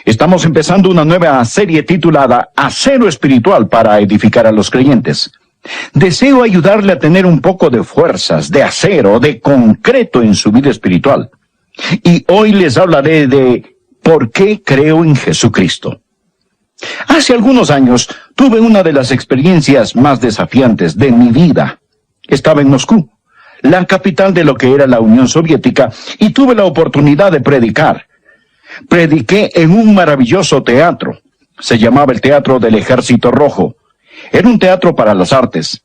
Estamos empezando una nueva serie titulada Acero Espiritual para edificar a los creyentes. Deseo ayudarle a tener un poco de fuerzas, de acero, de concreto en su vida espiritual. Y hoy les hablaré de ¿por qué creo en Jesucristo? Hace algunos años tuve una de las experiencias más desafiantes de mi vida. Estaba en Moscú, la capital de lo que era la Unión Soviética, y tuve la oportunidad de predicar. Prediqué en un maravilloso teatro. Se llamaba el Teatro del Ejército Rojo. Era un teatro para las artes.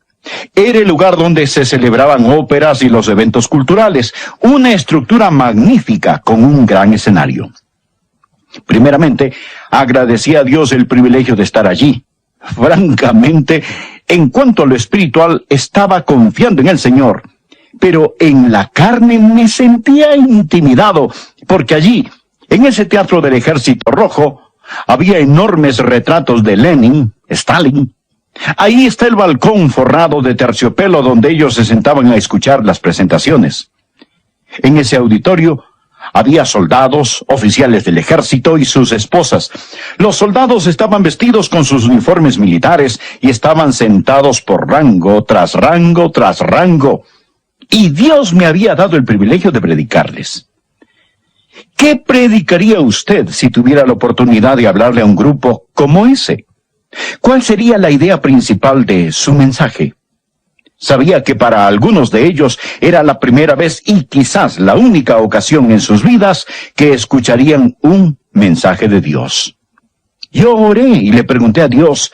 Era el lugar donde se celebraban óperas y los eventos culturales. Una estructura magnífica con un gran escenario. Primeramente, agradecí a Dios el privilegio de estar allí. Francamente, en cuanto a lo espiritual, estaba confiando en el Señor. Pero en la carne me sentía intimidado, porque allí, en ese Teatro del Ejército Rojo, había enormes retratos de Lenin, Stalin. Ahí está el balcón forrado de terciopelo donde ellos se sentaban a escuchar las presentaciones. En ese auditorio había soldados, oficiales del ejército y sus esposas. Los soldados estaban vestidos con sus uniformes militares y estaban sentados por rango tras rango tras rango. Y Dios me había dado el privilegio de predicarles. ¿Qué predicaría usted si tuviera la oportunidad de hablarle a un grupo como ese? ¿Cuál sería la idea principal de su mensaje? Sabía que para algunos de ellos era la primera vez y quizás la única ocasión en sus vidas que escucharían un mensaje de Dios. Yo oré y le pregunté a Dios,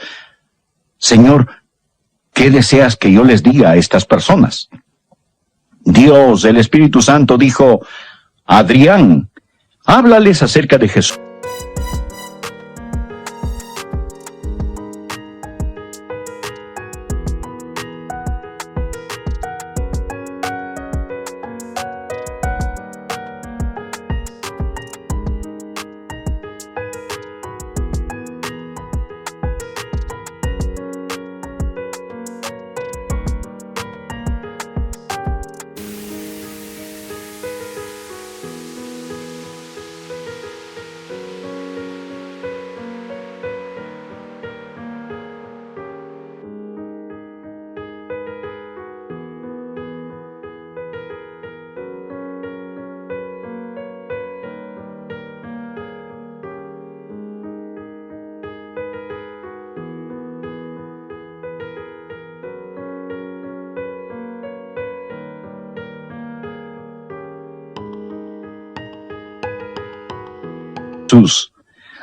Señor, ¿qué deseas que yo les diga a estas personas? Dios, el Espíritu Santo, dijo, Adrián, háblales acerca de Jesús.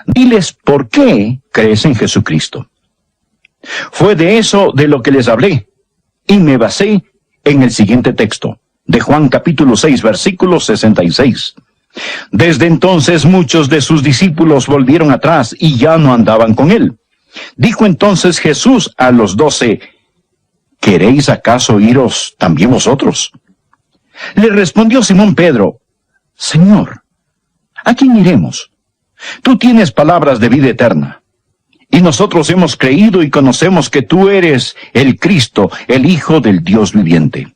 Diles por qué crees en Jesucristo. Fue de eso de lo que les hablé, y me basé en el siguiente texto, de Juan capítulo 6, versículo 66. Desde entonces muchos de sus discípulos volvieron atrás y ya no andaban con él. Dijo entonces Jesús a los 12, ¿queréis acaso iros también vosotros? Le respondió Simón Pedro, Señor, ¿a quién iremos? Tú tienes palabras de vida eterna, y nosotros hemos creído y conocemos que tú eres el Cristo, el Hijo del Dios viviente.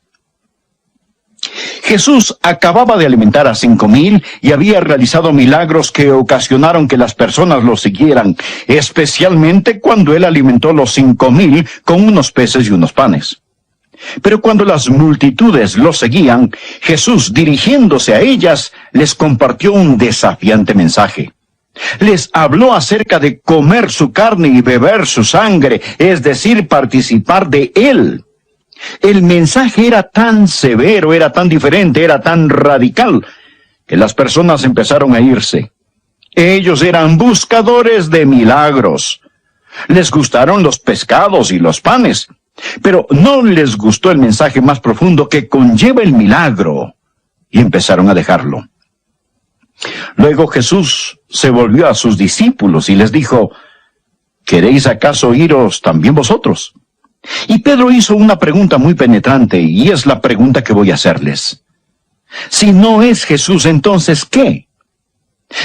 Jesús acababa de alimentar a 5,000 y había realizado milagros que ocasionaron que las personas lo siguieran, especialmente cuando él alimentó los 5,000 con unos peces y unos panes. Pero cuando las multitudes lo seguían, Jesús, dirigiéndose a ellas, les compartió un desafiante mensaje. Les habló acerca de comer su carne y beber su sangre, es decir, participar de él. El mensaje era tan severo, era tan diferente, era tan radical, que las personas empezaron a irse. Ellos eran buscadores de milagros. Les gustaron los pescados y los panes, pero no les gustó el mensaje más profundo que conlleva el milagro, y empezaron a dejarlo. Luego Jesús se volvió a sus discípulos y les dijo, ¿queréis acaso iros también vosotros? Y Pedro hizo una pregunta muy penetrante, y es la pregunta que voy a hacerles. Si no es Jesús, entonces, ¿qué?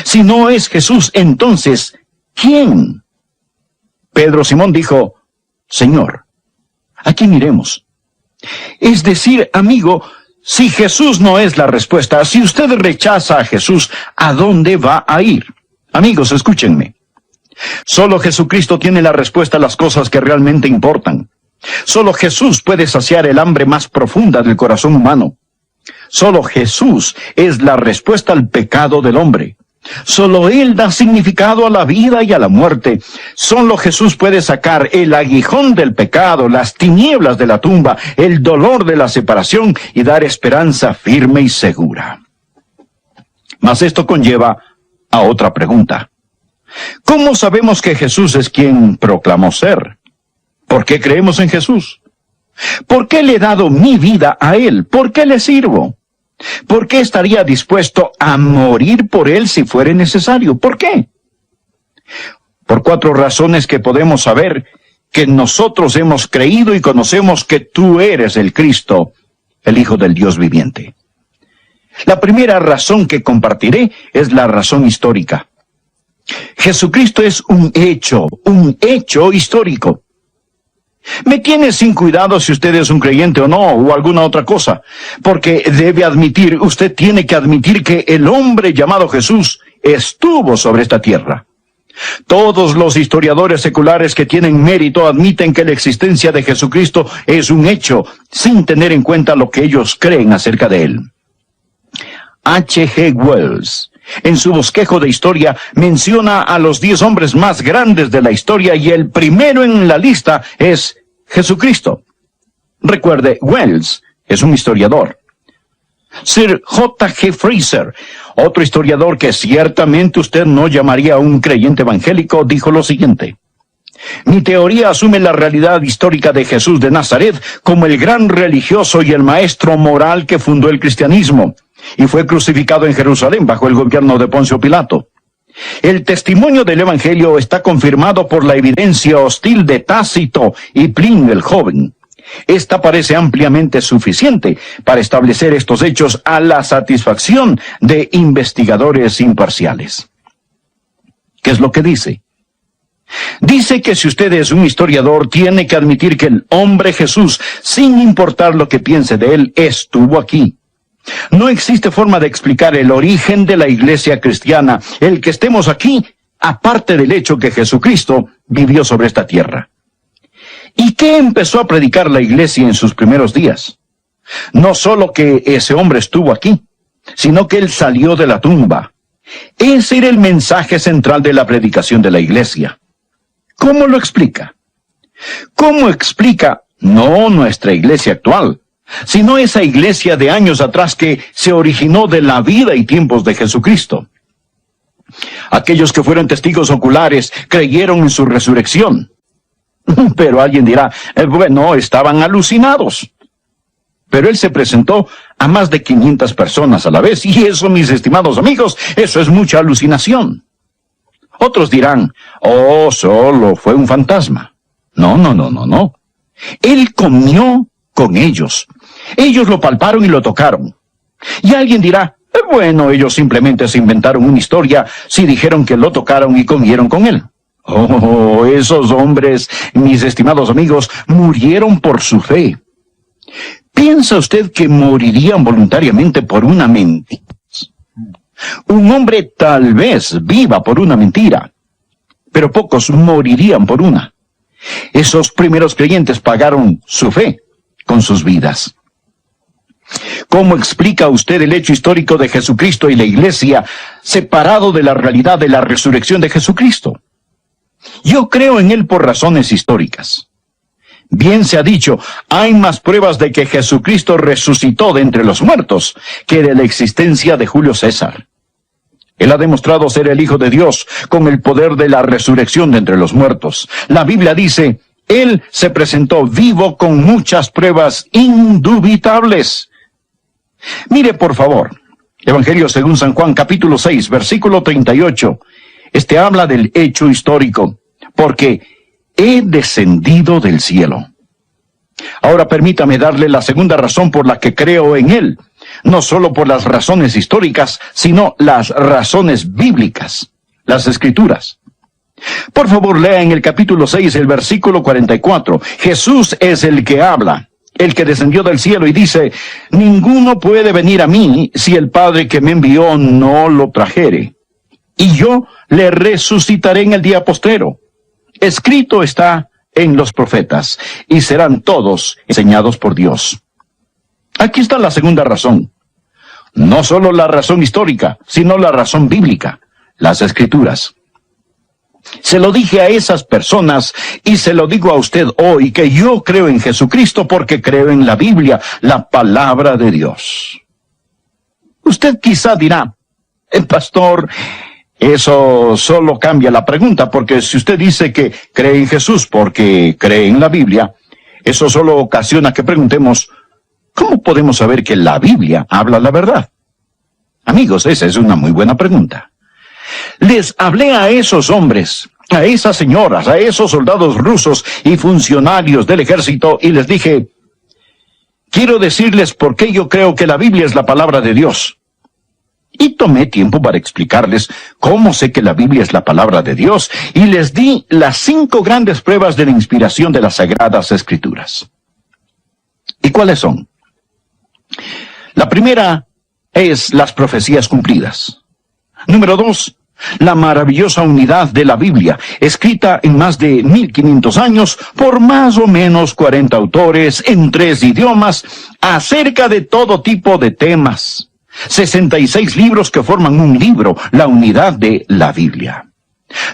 Si no es Jesús, entonces, ¿quién? Pedro Simón dijo, Señor, ¿a quién iremos? Es decir, amigo, si Jesús no es la respuesta, si usted rechaza a Jesús, ¿a dónde va a ir? Amigos, escúchenme. Solo Jesucristo tiene la respuesta a las cosas que realmente importan. Solo Jesús puede saciar el hambre más profunda del corazón humano. Solo Jesús es la respuesta al pecado del hombre. Solo Él da significado a la vida y a la muerte. Solo Jesús puede sacar el aguijón del pecado, las tinieblas de la tumba, el dolor de la separación y dar esperanza firme y segura. Mas esto conlleva a otra pregunta. ¿Cómo sabemos que Jesús es quien proclamó ser? ¿Por qué creemos en Jesús? ¿Por qué le he dado mi vida a Él? ¿Por qué le sirvo? ¿Por qué estaría dispuesto a morir por Él si fuere necesario? ¿Por qué? Por 4 razones que podemos saber que nosotros hemos creído y conocemos que tú eres el Cristo, el Hijo del Dios viviente. La primera razón que compartiré es la razón histórica. Jesucristo es un hecho histórico. Me tiene sin cuidado si usted es un creyente o no, o alguna otra cosa, porque usted tiene que admitir que el hombre llamado Jesús estuvo sobre esta tierra. Todos los historiadores seculares que tienen mérito admiten que la existencia de Jesucristo es un hecho, sin tener en cuenta lo que ellos creen acerca de él. H.G. Wells, en su bosquejo de historia, menciona a los 10 hombres más grandes de la historia y el primero en la lista es Jesucristo. Recuerde, Wells es un historiador. Sir J.G. Fraser, otro historiador que ciertamente usted no llamaría un creyente evangélico, dijo lo siguiente: mi teoría asume la realidad histórica de Jesús de Nazaret como el gran religioso y el maestro moral que fundó el cristianismo, y fue crucificado en Jerusalén bajo el gobierno de Poncio Pilato. El testimonio del Evangelio está confirmado por la evidencia hostil de Tácito y Plinio el joven. Esta parece ampliamente suficiente para establecer estos hechos a la satisfacción de investigadores imparciales. ¿Qué es lo que dice? Dice que si usted es un historiador, tiene que admitir que el hombre Jesús, sin importar lo que piense de él, estuvo aquí. No existe forma de explicar el origen de la iglesia cristiana, el que estemos aquí, aparte del hecho que Jesucristo vivió sobre esta tierra. ¿Y qué empezó a predicar la iglesia en sus primeros días? No solo que ese hombre estuvo aquí, sino que él salió de la tumba. Ese era el mensaje central de la predicación de la iglesia. ¿Cómo lo explica? ¿Cómo explica no nuestra iglesia actual, sino esa iglesia de años atrás que se originó de la vida y tiempos de Jesucristo? Aquellos que fueron testigos oculares creyeron en su resurrección. Pero alguien dirá, bueno, estaban alucinados. Pero él se presentó a más de 500 personas a la vez, y eso, mis estimados amigos, eso es mucha alucinación. Otros dirán, oh, solo fue un fantasma. No. Él comió con ellos. Ellos lo palparon y lo tocaron. Y alguien dirá, bueno, ellos simplemente se inventaron una historia si dijeron que lo tocaron y comieron con él. Oh, esos hombres, mis estimados amigos, murieron por su fe. ¿Piensa usted que morirían voluntariamente por una mentira? Un hombre tal vez viva por una mentira, pero pocos morirían por una. Esos primeros creyentes pagaron su fe con sus vidas. ¿Cómo explica usted el hecho histórico de Jesucristo y la iglesia separado de la realidad de la resurrección de Jesucristo? Yo creo en él por razones históricas. Bien se ha dicho, hay más pruebas de que Jesucristo resucitó de entre los muertos que de la existencia de Julio César. Él ha demostrado ser el Hijo de Dios con el poder de la resurrección de entre los muertos. La Biblia dice, él se presentó vivo con muchas pruebas indubitables. Mire, por favor, Evangelio según San Juan, capítulo 6, versículo 38. Este habla del hecho histórico, porque he descendido del cielo. Ahora permítame darle la segunda razón por la que creo en él, no solo por las razones históricas, sino las razones bíblicas, las Escrituras. Por favor, lea en el capítulo 6, el versículo 44. Jesús es el que habla, el que descendió del cielo y dice, ninguno puede venir a mí si el Padre que me envió no lo trajere. y yo le resucitaré en el día postrero. Escrito está en los profetas, y serán todos enseñados por Dios. Aquí está la segunda razón. No solo la razón histórica, sino la razón bíblica, las Escrituras. Se lo dije a esas personas y se lo digo a usted hoy, que yo creo en Jesucristo porque creo en la Biblia, la palabra de Dios. Usted quizá dirá, pastor, eso solo cambia la pregunta, porque si usted dice que cree en Jesús porque cree en la Biblia, eso solo ocasiona que preguntemos, ¿cómo podemos saber que la Biblia habla la verdad? Amigos, esa es una muy buena pregunta. Les hablé a esos hombres, a esas señoras, a esos soldados rusos y funcionarios del ejército, y les dije, quiero decirles por qué yo creo que la Biblia es la palabra de Dios. Y tomé tiempo para explicarles cómo sé que la Biblia es la palabra de Dios, y les di las 5 grandes pruebas de la inspiración de las Sagradas Escrituras. ¿Y cuáles son? La primera es las profecías cumplidas. Número 2, la maravillosa unidad de la Biblia, escrita en más de 1500 años por más o menos 40 autores en 3 idiomas, acerca de todo tipo de temas. 66 libros que forman un libro, la unidad de la Biblia.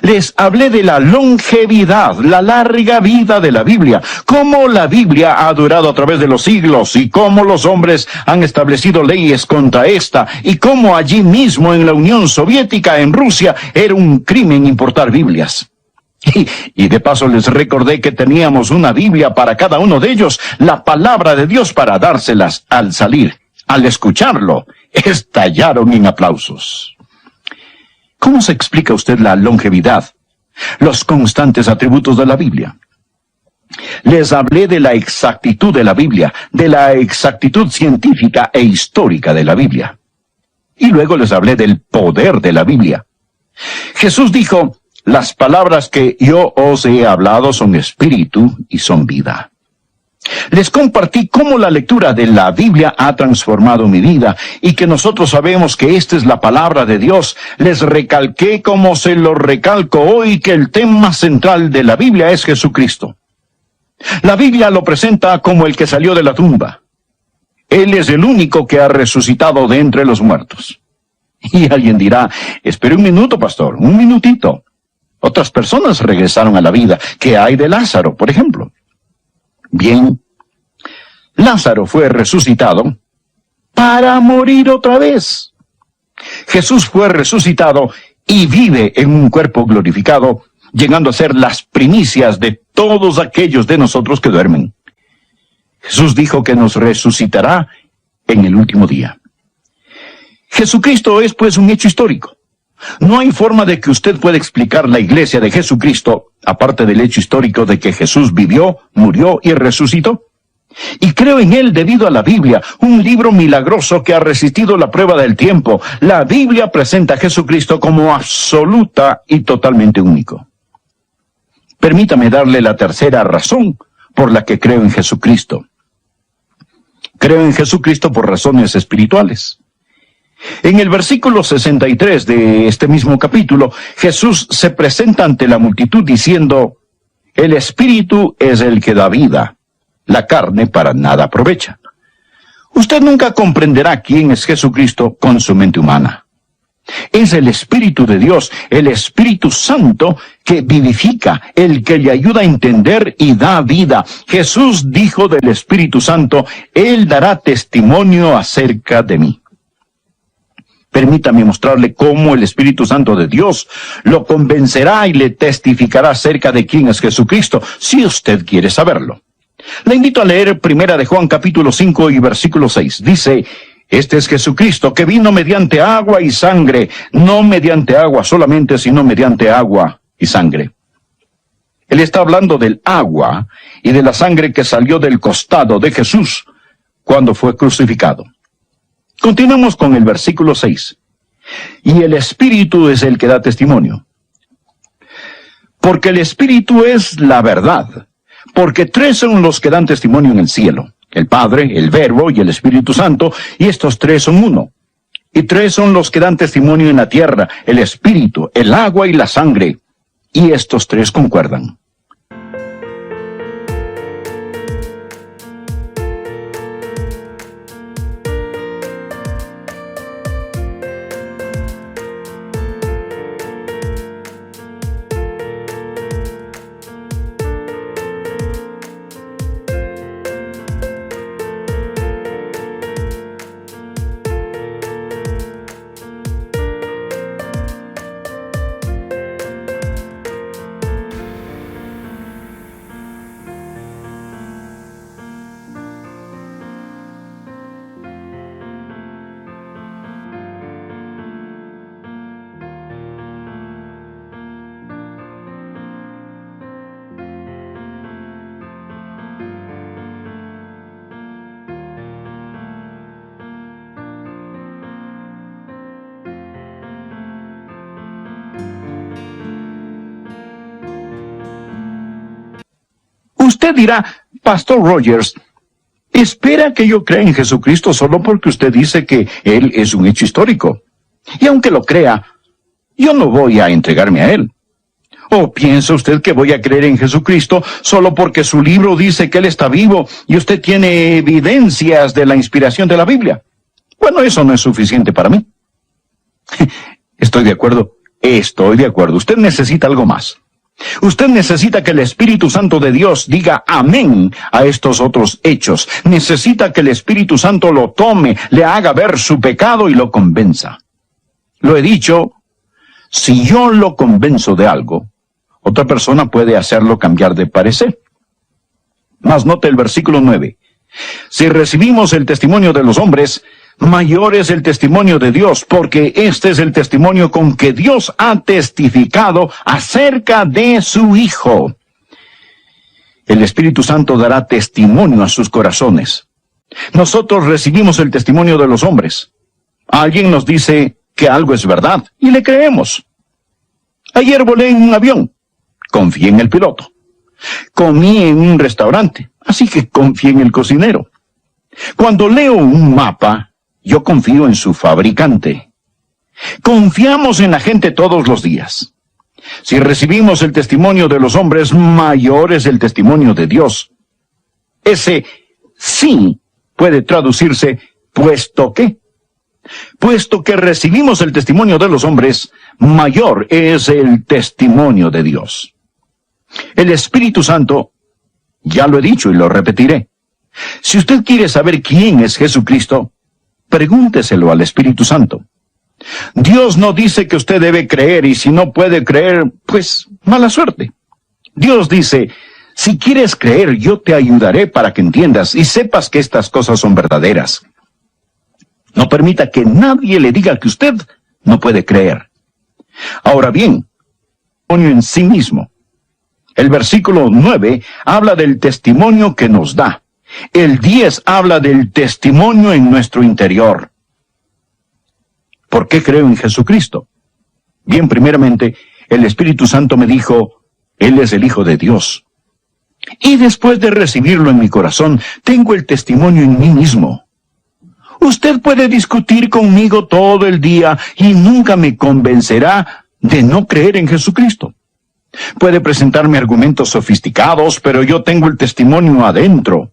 Les hablé de la longevidad, la larga vida de la Biblia, cómo la Biblia ha durado a través de los siglos y cómo los hombres han establecido leyes contra esta y cómo allí mismo en la Unión Soviética, en Rusia, era un crimen importar Biblias. Y de paso les recordé que teníamos una Biblia para cada uno de ellos, la palabra de Dios para dárselas al salir. Al escucharlo, estallaron en aplausos. ¿Cómo se explica usted la longevidad, los constantes atributos de la Biblia? Les hablé de la exactitud de la Biblia, de la exactitud científica e histórica de la Biblia. Y luego les hablé del poder de la Biblia. Jesús dijo, las palabras que yo os he hablado son espíritu y son vida. Les compartí cómo la lectura de la Biblia ha transformado mi vida y que nosotros sabemos que esta es la palabra de Dios. Les recalqué como se lo recalco hoy que el tema central de la Biblia es Jesucristo. La Biblia lo presenta como el que salió de la tumba. Él es el único que ha resucitado de entre los muertos. Y alguien dirá, espere un minuto, pastor, un minutito. Otras personas regresaron a la vida. ¿Qué hay de Lázaro, por ejemplo? Bien, Lázaro fue resucitado para morir otra vez. Jesús fue resucitado y vive en un cuerpo glorificado, llegando a ser las primicias de todos aquellos de nosotros que duermen. Jesús dijo que nos resucitará en el último día. Jesucristo es pues un hecho histórico. No hay forma de que usted pueda explicar la iglesia de Jesucristo, aparte del hecho histórico de que Jesús vivió, murió y resucitó. Y creo en él debido a la Biblia, un libro milagroso que ha resistido la prueba del tiempo. La Biblia presenta a Jesucristo como absoluta y totalmente único. Permítame darle la tercera razón por la que creo en Jesucristo. Creo en Jesucristo por razones espirituales. En el versículo 63 de este mismo capítulo, Jesús se presenta ante la multitud diciendo, el Espíritu es el que da vida, la carne para nada aprovecha. Usted nunca comprenderá quién es Jesucristo con su mente humana. Es el Espíritu de Dios, el Espíritu Santo, que vivifica, el que le ayuda a entender y da vida. Jesús dijo del Espíritu Santo, Él dará testimonio acerca de mí. Permítame mostrarle cómo el Espíritu Santo de Dios lo convencerá y le testificará acerca de quién es Jesucristo, si usted quiere saberlo. Le invito a leer 1 de Juan capítulo 5 y versículo 6. Dice, este es Jesucristo que vino mediante agua y sangre, no mediante agua solamente, sino mediante agua y sangre. Él está hablando del agua y de la sangre que salió del costado de Jesús cuando fue crucificado. Continuamos con el versículo 6. Y el Espíritu es el que da testimonio. Porque el Espíritu es la verdad. Porque 3 son los que dan testimonio en el cielo. El Padre, el Verbo y el Espíritu Santo, y estos 3 son uno. Y 3 son los que dan testimonio en la tierra: el espíritu, el agua y la sangre. Y estos 3 concuerdan. Usted dirá: Pastor Rogers, ¿espera que yo crea en Jesucristo solo porque usted dice que Él es un hecho histórico? Y aunque lo crea, yo no voy a entregarme a Él. ¿O piensa usted que voy a creer en Jesucristo solo porque su libro dice que Él está vivo y usted tiene evidencias de la inspiración de la Biblia? Bueno, eso no es suficiente para mí. Estoy de acuerdo. Usted necesita algo más. Usted necesita que el Espíritu Santo de Dios diga amén a estos otros hechos. Necesita que el Espíritu Santo lo tome, le haga ver su pecado y lo convenza. Lo he dicho, si yo lo convenzo de algo, otra persona puede hacerlo cambiar de parecer. Mas note el versículo 9. Si recibimos el testimonio de los hombres, mayor es el testimonio de Dios, porque este es el testimonio con que Dios ha testificado acerca de su Hijo. El Espíritu Santo dará testimonio a sus corazones. Nosotros recibimos el testimonio de los hombres. Alguien nos dice que algo es verdad, y le creemos. Ayer volé en un avión. Confié en el piloto. Comí en un restaurante, así que confié en el cocinero. Cuando leo un mapa, yo confío en su fabricante. Confiamos en la gente todos los días. Si recibimos el testimonio de los hombres, mayor es el testimonio de Dios. Ese sí puede traducirse puesto que. Puesto que recibimos el testimonio de los hombres, mayor es el testimonio de Dios. El Espíritu Santo, ya lo he dicho y lo repetiré. Si usted quiere saber quién es Jesucristo, pregúnteselo al Espíritu Santo. Dios no dice que usted debe creer, y si no puede creer, pues mala suerte. Dios dice: si quieres creer, yo te ayudaré para que entiendas y sepas que estas cosas son verdaderas. No permita que nadie le diga que usted no puede creer. Ahora bien, en sí mismo. El versículo 9 habla del testimonio que nos da. El 10 habla del testimonio en nuestro interior. ¿Por qué creo en Jesucristo? Bien, primeramente, el Espíritu Santo me dijo: Él es el Hijo de Dios. Y después de recibirlo en mi corazón, tengo el testimonio en mí mismo. Usted puede discutir conmigo todo el día y nunca me convencerá de no creer en Jesucristo. Puede presentarme argumentos sofisticados, pero yo tengo el testimonio adentro.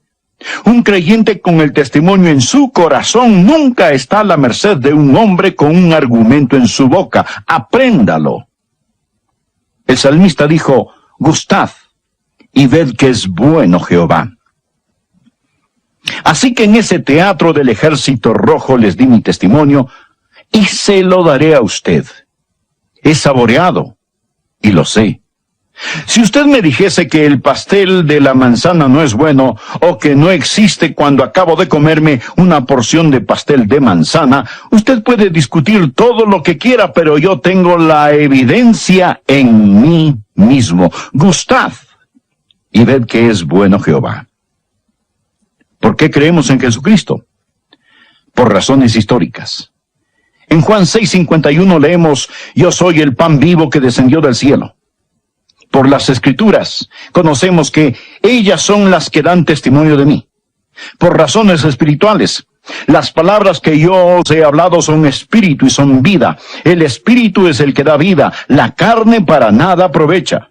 Un creyente con el testimonio en su corazón nunca está a la merced de un hombre con un argumento en su boca. Apréndalo. El salmista dijo: gustad y ved que es bueno Jehová. Así que en ese teatro del Ejército Rojo les di mi testimonio, y se lo daré a usted. He saboreado, y lo sé. Si usted me dijese que el pastel de la manzana no es bueno, o que no existe cuando acabo de comerme una porción de pastel de manzana, usted puede discutir todo lo que quiera, pero yo tengo la evidencia en mí mismo. Gustad y ved que es bueno Jehová. ¿Por qué creemos en Jesucristo? Por razones históricas. En Juan 6:51 leemos: yo soy el pan vivo que descendió del cielo. Por las Escrituras conocemos que ellas son las que dan testimonio de mí. Por razones espirituales, Las palabras que yo os he hablado son espíritu y son vida. El espíritu es el que da vida, la carne para nada aprovecha.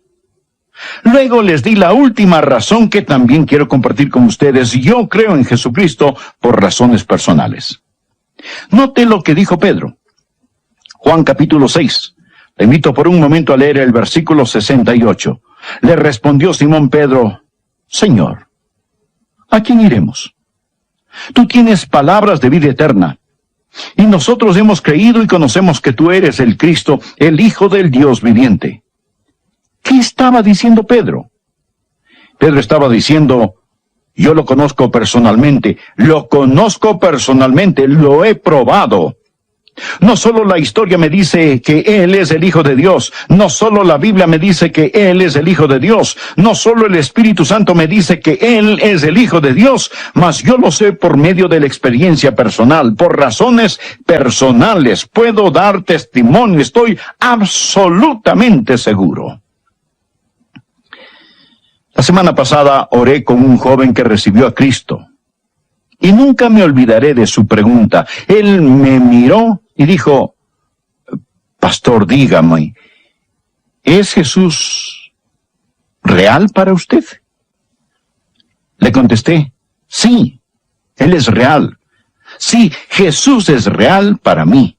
Luego les di la última razón que también quiero compartir con ustedes. Yo creo en Jesucristo por razones personales. Note lo que dijo Pedro. Juan capítulo 6. Le invito por un momento a leer el versículo 68. Le respondió Simón Pedro: Señor, ¿a quién iremos? Tú tienes palabras de vida eterna, y nosotros hemos creído y conocemos que tú eres el Cristo, el Hijo del Dios viviente. ¿Qué estaba diciendo Pedro? Pedro estaba diciendo: yo lo conozco personalmente, lo he probado. No solo la historia me dice que Él es el Hijo de Dios, no solo la Biblia me dice que Él es el Hijo de Dios, no solo el Espíritu Santo me dice que Él es el Hijo de Dios, mas yo lo sé por medio de la experiencia personal, por razones personales. Puedo dar testimonio, estoy absolutamente seguro. La semana pasada oré con un joven que recibió a Cristo. Y nunca me olvidaré de su pregunta. Él me miró y dijo: Pastor, dígame, ¿es Jesús real para usted? Le contesté: sí, Él es real. Sí, Jesús es real para mí.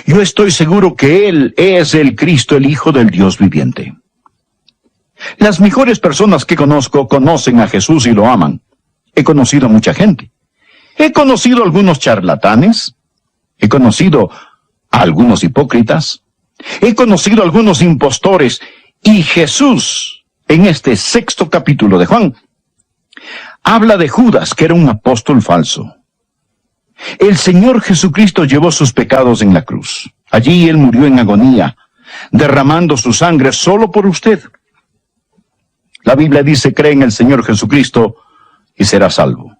Yo estoy seguro que Él es el Cristo, el Hijo del Dios viviente. Las mejores personas que conozco conocen a Jesús y lo aman. He conocido a mucha gente. He conocido a algunos charlatanes. He conocido a algunos hipócritas. He conocido a algunos impostores. Y Jesús, en este 6º capítulo de Juan, habla de Judas, que era un apóstol falso. El Señor Jesucristo llevó sus pecados en la cruz. Allí Él murió en agonía, derramando su sangre solo por usted. La Biblia dice: cree en el Señor Jesucristo y será salvo.